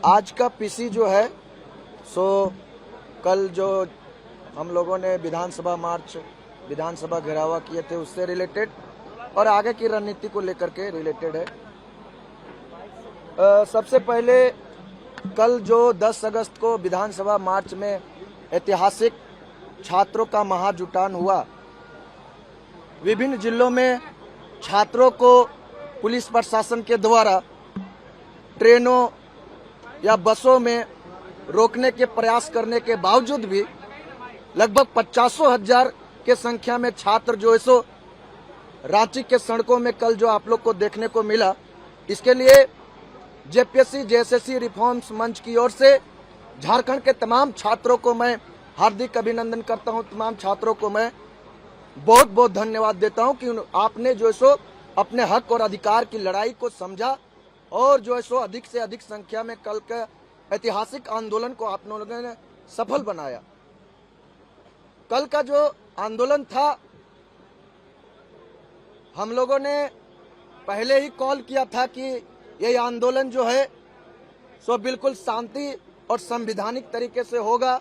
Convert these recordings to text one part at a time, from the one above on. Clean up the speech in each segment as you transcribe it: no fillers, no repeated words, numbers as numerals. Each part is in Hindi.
आज का पीसी जो है सो कल जो हम लोगों ने विधानसभा मार्च विधानसभा घेरावा किए थे उससे रिलेटेड और आगे की रणनीति को लेकर के रिलेटेड है। सबसे पहले कल जो 10 अगस्त को विधानसभा मार्च में ऐतिहासिक छात्रों का महाजुटान हुआ, विभिन्न जिलों में छात्रों को पुलिस प्रशासन के द्वारा ट्रेनों या बसों में रोकने के प्रयास करने के बावजूद भी लगभग 50,000 के संख्या में छात्र जो है सो रांची के सड़कों में कल जो आप लोग को देखने को मिला, इसके लिए जेपीएससी जेएसएससी रिफॉर्म्स मंच की ओर से झारखंड के तमाम छात्रों को मैं हार्दिक अभिनंदन करता हूं। तमाम छात्रों को मैं बहुत बहुत धन्यवाद देता हूं कि आपने जो है सो अपने हक और अधिकार की लड़ाई को समझा और जो है सो अधिक से अधिक संख्या में कल के ऐतिहासिक आंदोलन को आप लोगों ने सफल बनाया। कल का जो आंदोलन था, हम लोगों ने पहले ही कॉल किया था कि ये आंदोलन जो है सो बिल्कुल शांति और संवैधानिक तरीके से होगा।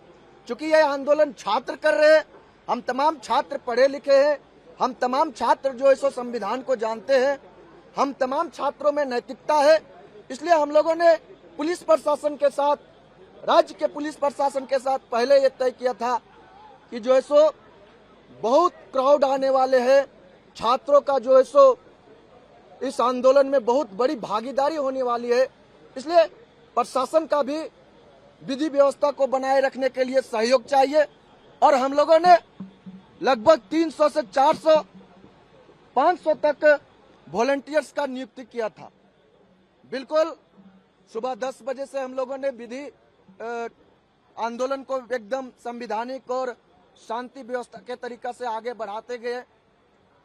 क्योंकि यह आंदोलन छात्र कर रहे हैं, हम तमाम छात्र पढ़े लिखे हैं, हम तमाम छात्र जो है सो संविधान को जानते हैं, हम तमाम छात्रों में नैतिकता है। इसलिए हम लोगों ने पुलिस प्रशासन के साथ, राज्य के पुलिस प्रशासन के साथ पहले ये तय किया था कि जो है सो बहुत क्राउड आने वाले हैं, छात्रों का जो है सो इस आंदोलन में बहुत बड़ी भागीदारी होने वाली है। इसलिए प्रशासन का भी विधि व्यवस्था को बनाए रखने के लिए सहयोग चाहिए और हम लोगों ने लगभग 300 से 400 500 तक वॉलंटियर्स का नियुक्ति किया था। बिल्कुल सुबह 10 बजे से हम लोगों ने विधि आंदोलन को एकदम संवैधानिक और शांति व्यवस्था के तरीका से आगे बढ़ाते गए।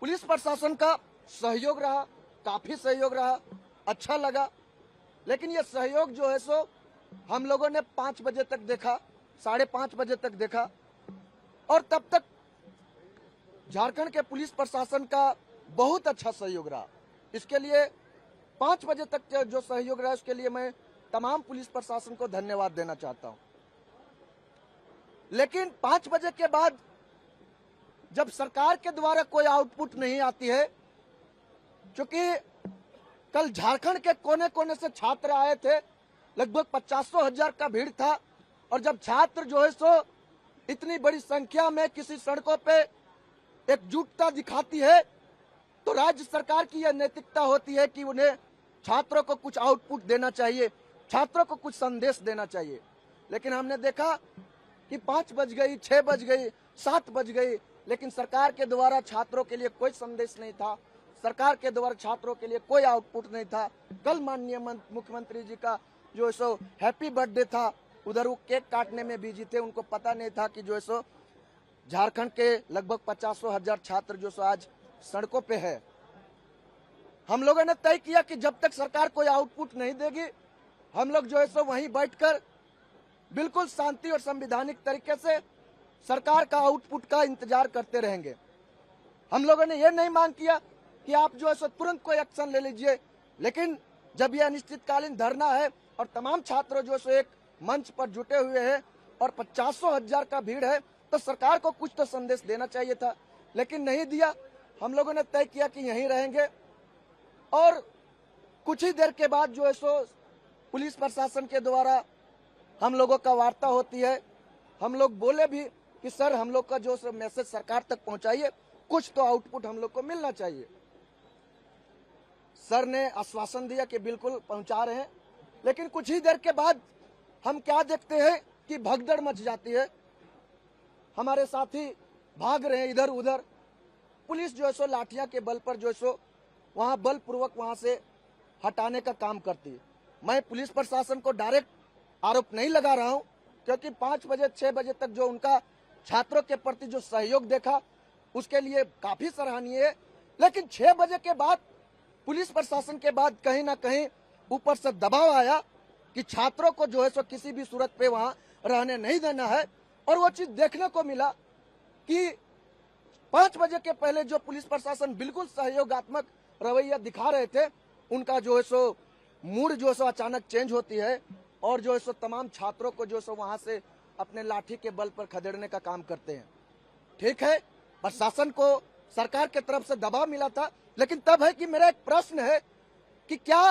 पुलिस प्रशासन का सहयोग रहा, काफी सहयोग रहा, अच्छा लगा। लेकिन ये सहयोग जो है सो हम लोगों ने 5 बजे तक देखा, 5:30 बजे तक देखा और तब तक झारखंड के पुलिस प्रशासन का बहुत अच्छा सहयोग रहा। इसके लिए 5 बजे तक जो सहयोग रहा उसके लिए मैं तमाम पुलिस प्रशासन को धन्यवाद देना चाहता हूं। लेकिन 5 बजे के बाद जब सरकार के द्वारा कोई आउटपुट नहीं आती है, क्योंकि कल झारखंड के कोने कोने से छात्र आए थे, लगभग 50,000 का भीड़ था और जब छात्र जो है सो इतनी बड़ी संख्या में किसी सड़कों पे एकजुटता दिखाती है तो राज्य सरकार की यह नैतिकता होती है कि उन्हें छात्रों को कुछ आउटपुट देना चाहिए, छात्रों को कुछ संदेश देना चाहिए। लेकिन हमने देखा कि 5 बज गई, 6 बज गई, 7 बज गई, लेकिन सरकार के द्वारा छात्रों के लिए कोई संदेश नहीं था, सरकार के द्वारा छात्रों के लिए कोई आउटपुट नहीं था। कल माननीय मुख्यमंत्री जी का जो है सो हैप्पी बर्थडे था, उधर वो केक काटने में बिजी थे, उनको पता नहीं था कि जो है सो झारखंड के लगभग 50,000 छात्र जो सो आज सड़कों पे है। हम लोगों ने तय किया कि जब तक सरकार कोई आउटपुट नहीं देगी, हम लोग जो है सो वहीं बैठकर बिल्कुल शांति और संवैधानिक तरीके से सरकार का आउटपुट का इंतजार करते रहेंगे। हम लोगों ने यह नहीं मांग किया कि आप जो है सो तुरंत कोई एक्शन ले लीजिए, लेकिन जब यह अनिश्चितकालीन धरना है और तमाम छात्र जो सो एक मंच पर जुटे हुए हैं और 50,000 का भीड़ है, तो सरकार को कुछ तो संदेश देना चाहिए था, लेकिन नहीं दिया। हम लोगों ने तय किया कि यहीं रहेंगे और कुछ ही देर के बाद जो है सो पुलिस प्रशासन के द्वारा हम लोगों का वार्ता होती है। हम लोग बोले भी कि सर हम लोग का जो मैसेज सरकार तक पहुंचाइए, कुछ तो आउटपुट हम लोग को मिलना चाहिए। सर ने आश्वासन दिया कि बिल्कुल पहुंचा रहे हैं, लेकिन कुछ ही देर के बाद हम क्या देखते हैं कि भगदड़ मच जाती है, हमारे साथी भाग रहे हैं इधर उधर, पुलिस जो है सो लाठियां के बल पर जो है सो वहां बलपूर्वक वहां से हटाने का काम करती है। मैं पुलिस प्रशासन को डायरेक्ट आरोप नहीं लगा रहा हूं, क्योंकि 5 बजे 6 बजे तक जो उनका छात्रों के प्रति जो सहयोग देखा उसके लिए काफी सराहनीय है। लेकिन 6 बजे के बाद पुलिस प्रशासन के बाद कहीं ना कहीं ऊपर से दबाव आया कि छात्रों को जो है सो किसी भी सूरत पे वहां रहने नहीं देना है। और वो चीज देखने को मिला कि 5 बजे के पहले जो पुलिस प्रशासन बिल्कुल सहयोगात्मक रवैया दिखा रहे थे, उनका जो है सो मूड जो है सो अचानक चेंज होती है और जो है सो तमाम छात्रों को जो सो वहां से अपने लाठी के बल पर खदेड़ने का काम करते हैं। ठीक है, प्रशासन को सरकार के तरफ से दबाव मिला था, लेकिन तब है कि मेरा एक प्रश्न है कि क्या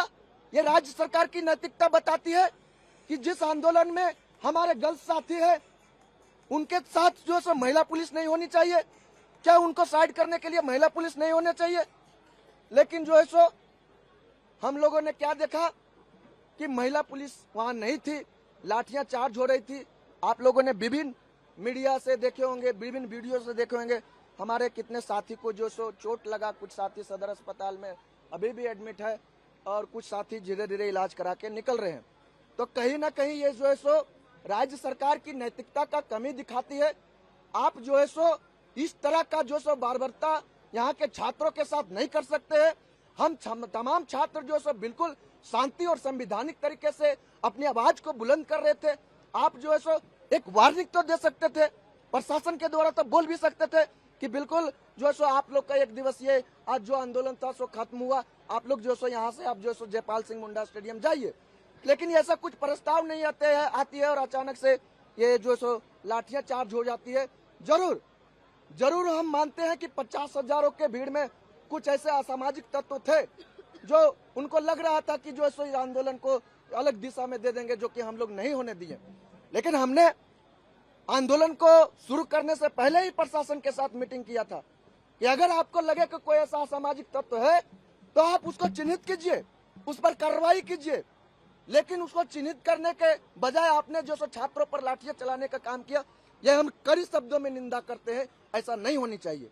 ये राज्य सरकार की नैतिकता बताती है कि जिस आंदोलन में हमारे गर्ल्स साथी है उनके साथ जो है महिला पुलिस नहीं होनी चाहिए? क्या उनको साइड करने के लिए महिला पुलिस नहीं होना चाहिए? लेकिन जो है सो हम लोगों ने क्या देखा कि महिला पुलिस वहां नहीं थी, लाठियां चार्ज हो रही थी। आप लोगों ने विभिन्न मीडिया से देखे होंगे, विभिन्न वीडियो से देखे होंगे, हमारे कितने साथी को जो सो चोट लगा, कुछ साथी सदर अस्पताल में अभी भी एडमिट है और कुछ साथी धीरे धीरे इलाज करा के निकल रहे हैं। तो कहीं ना कहीं ये जो है सो राज्य सरकार की नैतिकता का कमी दिखाती है। आप जो है सो इस तरह का जो सो बार्बरता यहाँ के छात्रों के साथ नहीं कर सकते हैं। हम तमाम छात्र जो सो बिल्कुल शांति और संवैधानिक तरीके से अपनी आवाज को बुलंद कर रहे थे। आप जो है सो एक वार्निंग तो दे सकते थे, प्रशासन के द्वारा तो बोल भी सकते थे कि बिल्कुल जो है सो आप लोग का एक दिवसीय आज जो आंदोलन था सो खत्म हुआ, आप लोग जो सो यहाँ से आप जो सो जयपाल सिंह मुंडा स्टेडियम जाइए। लेकिन ऐसा कुछ प्रस्ताव नहीं आती है और अचानक से ये जो सो लाठियां चार्ज हो जाती है। जरूर हम मानते हैं कि 50,000 के भीड़ में कुछ ऐसे असामाजिक तत्व थे जो उनको लग रहा था कि जो सो इस आंदोलन को अलग दिशा में दे देंगे, जो कि हम लोग नहीं होने दिए। लेकिन हमने आंदोलन को शुरू करने से पहले ही प्रशासन के साथ मीटिंग किया था कि अगर आपको लगे कि कोई ऐसा असामाजिक तत्व है तो आप उसको चिन्हित कीजिए, उस पर कार्रवाई कीजिए। लेकिन उसको चिन्हित करने के बजाय आपने जो सो छात्रों पर लाठियां चलाने का काम किया, यह हम कड़ी शब्दों में निंदा करते हैं। ऐसा नहीं होनी चाहिए।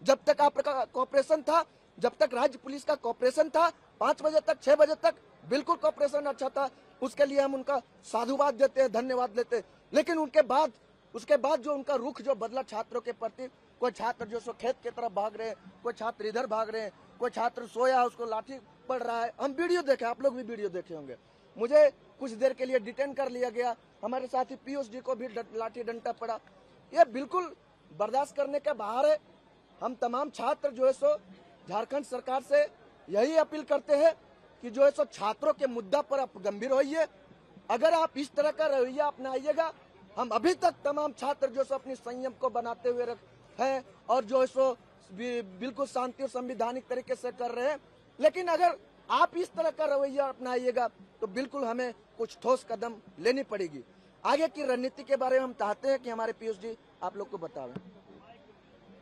जब तक आपका कॉपरेशन था, जब तक राज्य पुलिस का कॉपरेशन था, 5 बजे तक 6 बजे तक बिल्कुल कॉपरेशन अच्छा था, उसके लिए हम उनका साधुवाद देते हैं, धन्यवाद देते हैं। लेकिन उसके बाद जो उनका रुख जो बदला छात्रों के प्रति, कोई छात्र जो सो खेत की तरफ भाग रहे हैं, कोई छात्र इधर भाग रहे हैं, कोई छात्र सोया उसको लाठी पड़ रहा है। हम वीडियो देखे, आप लोग भी वीडियो देखे होंगे। मुझे कुछ देर के लिए डिटेन कर लिया गया, हमारे साथी पीयूष जी को भी लाठी डंडा पड़ा। यह बिल्कुल बर्दाश्त करने के बाहर है। हम तमाम छात्र जो है सो झारखंड सरकार से यही अपील करते हैं कि जो है सो छात्रों के मुद्दा पर आप गंभीर होइए। अगर आप इस तरह का रवैया अपनाइएगा, हम अभी तक तमाम छात्र जो सो अपनी संयम को बनाते हुए हैं और जो है सो बिल्कुल शांति और संवैधानिक तरीके से कर रहे हैं। लेकिन अगर आप इस तरह का रवैया अपनाइएगा तो बिल्कुल हमें कुछ ठोस कदम लेनी पड़ेगी। आगे की रणनीति के बारे में हम चाहते हैं कि हमारे पीयूष जी आप लोग को बतावें।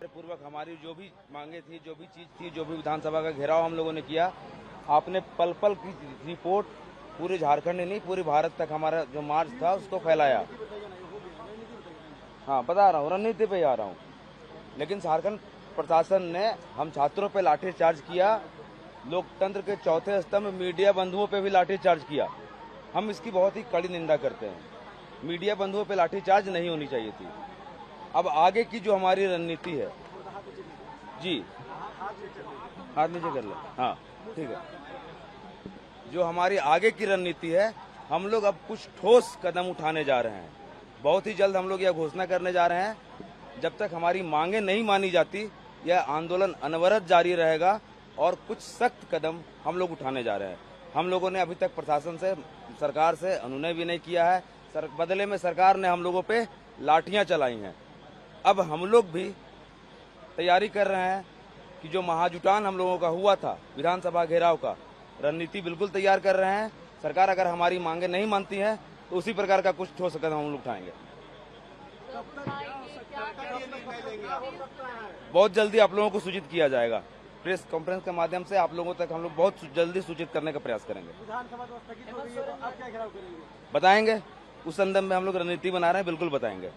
पूर्वक हमारी जो भी मांगे थी, जो भी चीज थी, जो भी विधानसभा का घेराव हम लोगों ने किया, आपने पल पल की रिपोर्ट पूरे झारखंड नहीं पूरे भारत तक हमारा जो मार्च था उसको फैलाया। हाँ, बता रहा हूँ, रणनीति पे आ रहा हूँ। लेकिन झारखंड प्रशासन ने हम छात्रों पे लाठीचार्ज किया, लोकतंत्र के चौथे स्तंभ मीडिया बंधुओं पे भी लाठीचार्ज किया। हम इसकी बहुत ही कड़ी निंदा करते हैं। मीडिया बंधुओं पे लाठीचार्ज नहीं होनी चाहिए थी। अब आगे की जो हमारी रणनीति है, जी हाथ नीचे कर ले, हाँ ठीक है, जो हमारी आगे की रणनीति है, हम लोग अब कुछ ठोस कदम उठाने जा रहे हैं। बहुत ही जल्द हम लोग यह घोषणा करने जा रहे हैं, जब तक हमारी मांगे नहीं मानी जाती यह आंदोलन अनवरत जारी रहेगा और कुछ सख्त कदम हम लोग उठाने जा रहे हैं। हम लोगों ने अभी तक प्रशासन से, सरकार से अनुनय भी नहीं किया है। बदले में सरकार ने हम लोगों पे लाठियां चलाई हैं। अब हम लोग भी तैयारी कर रहे हैं कि जो महाजुटान हम लोगों का हुआ था विधानसभा घेराव का, रणनीति बिल्कुल तैयार कर रहे हैं। सरकार अगर हमारी मांगे नहीं मानती है तो उसी प्रकार का कुछ ठोस कदम हम लोग उठाएंगे। बहुत जल्दी आप लोगों को सूचित किया जाएगा। प्रेस कॉन्फ्रेंस के माध्यम से आप लोगों तक हम लोग बहुत जल्दी सूचित करने का प्रयास करेंगे। बताएंगे, उस संदर्भ में हम लोग रणनीति बना रहे हैं, बिल्कुल बताएंगे।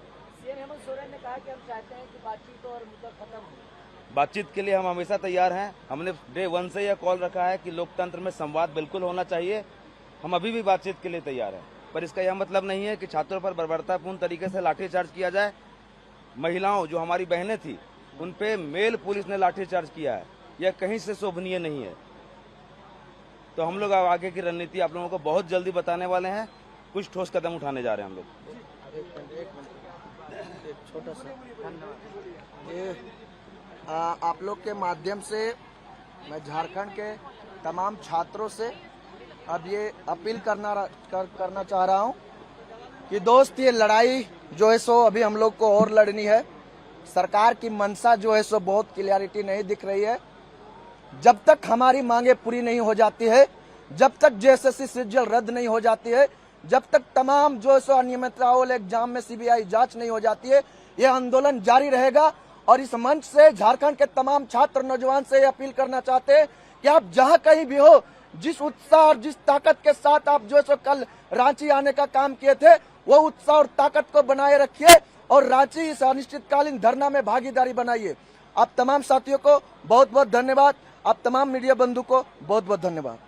हेमंत सोरेन ने कहा कि हम चाहते हैं कि बातचीत और मुद्दा खत्म हो। बातचीत के लिए हम हमेशा तैयार हैं। हमने डे 1 से यह कॉल रखा है कि लोकतंत्र में संवाद बिल्कुल होना चाहिए। हम अभी भी बातचीत के लिए तैयार हैं, पर इसका यह मतलब नहीं है कि छात्रों पर बर्बरतापूर्ण तरीके से लाठीचार्ज किया जाए। महिलाओं, जो हमारी बहनें थी, उन पे मेल पुलिस ने लाठीचार्ज किया है, यह कहीं से शोभनीय नहीं है। तो हम लोग आगे की रणनीति आप लोगों को बहुत जल्दी बताने वाले हैं। कुछ ठोस कदम उठाने जा रहे हैं हम लोग। एक छोटा सा ये आप लोग के माध्यम से मैं झारखंड के तमाम छात्रों से अब ये अपील करना चाह रहा हूं कि दोस्त ये लड़ाई जो है सो अभी हम लोग को और लड़नी है। सरकार की मंशा जो है सो बहुत क्लियरिटी नहीं दिख रही है। जब तक हमारी मांगे पूरी नहीं हो जाती है, जब तक जेएसएससी शेड्यूल रद्द नहीं हो जाती है, जब तक तमाम जो है सो अनियमितताओं वाले एग्जाम में सीबीआई जांच नहीं हो जाती है, यह आंदोलन जारी रहेगा। और इस मंच से झारखंड के तमाम छात्र नौजवान से अपील करना चाहते हैं कि आप जहां कहीं भी हो, जिस उत्साह और जिस ताकत के साथ आप जो है सो कल रांची आने का काम किए थे, वो उत्साह और ताकत को बनाए रखिए और रांची इस अनिश्चितकालीन धरना में भागीदारी बनाइए। आप तमाम साथियों को बहुत बहुत धन्यवाद। आप तमाम मीडिया बंधु को बहुत बहुत धन्यवाद।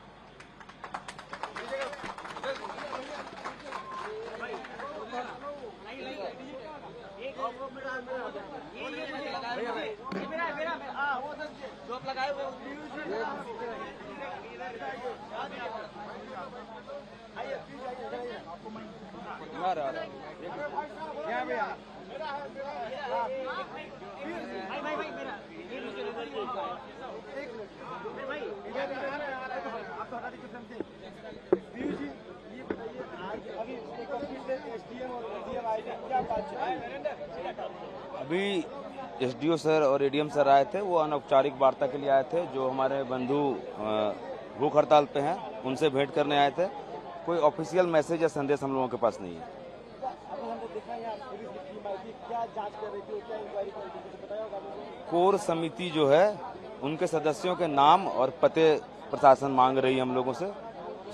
अभी एसडीओ सर और एडीएम सर आए थे, वो अनौपचारिक वार्ता के लिए आए थे। जो हमारे बंधु भूख हड़ताल पे हैं उनसे भेंट करने आए थे। कोई ऑफिशियल मैसेज या संदेश हम लोगों के पास नहीं है। कोर समिति जो है उनके सदस्यों के नाम और पते प्रशासन मांग रही है हम लोगों से।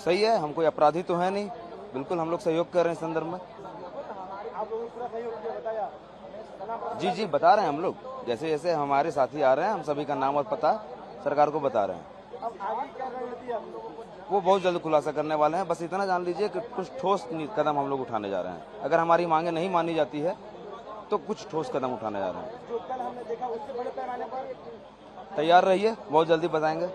सही है, हम कोई अपराधी तो है नहीं, बिल्कुल हम लोग सहयोग कर रहे हैं इस संदर्भ में। जी बता रहे हैं हम लोग, जैसे जैसे हमारे साथी आ रहे हैं हम सभी का नाम और पता सरकार को बता रहे हैं। वो बहुत जल्द खुलासा करने वाले हैं। बस इतना जान लीजिए कि कुछ ठोस कदम हम लोग उठाने जा रहे हैं। अगर हमारी मांगे नहीं मानी जाती है तो कुछ ठोस कदम उठाने जा रहे हैं। जो कल हमने देखा उससे बड़े पैमाने पर तैयार रहिए, बहुत जल्दी बताएंगे।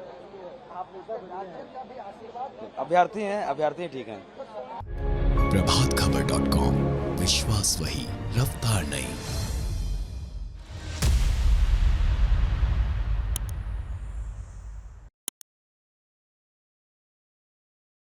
अभ्यर्थी ठीक हैं। प्रभातखबर.com, विश्वास वही, रफ्तार नहीं।